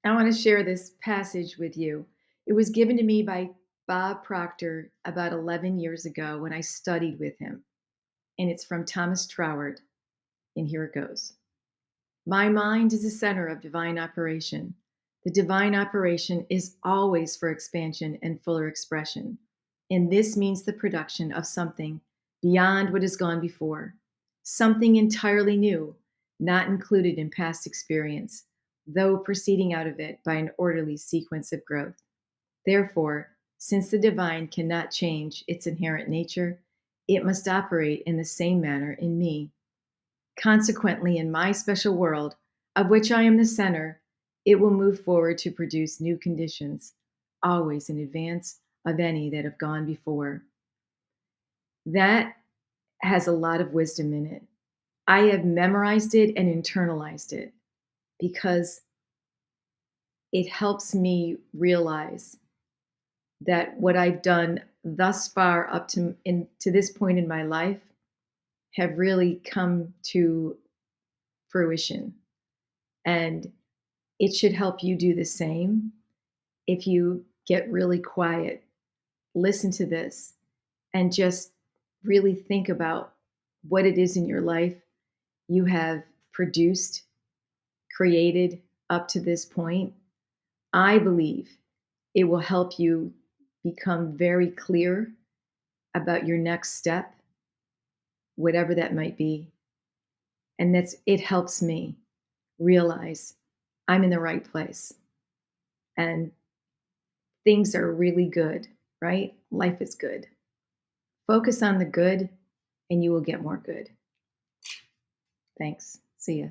I want to share this passage with you. It was given to me by Bob Proctor about 11 years ago when I studied with him, and it's from Thomas Troward, and here it goes. My mind is the center of divine operation. The divine operation is always for expansion and fuller expression, and this means the production of something beyond what has gone before, something entirely new, not included in past experience, though proceeding out of it by an orderly sequence of growth. Therefore, since the divine cannot change its inherent nature, it must operate in the same manner in me. Consequently, in my special world, of which I am the center, it will move forward to produce new conditions, always in advance of any that have gone before. That has a lot of wisdom in it. I have memorized it and internalized it because it helps me realize that what I've done thus far up to this point in my life have really come to fruition. And it should help you do the same. If you get really quiet, listen to this, and just really think about what it is in your life you have produced, created up to this point. I believe it will help you become very clear about your next step, whatever that might be. And it helps me realize I'm in the right place and things are really good, right? Life is good. Focus on the good and you will get more good. Thanks. See ya.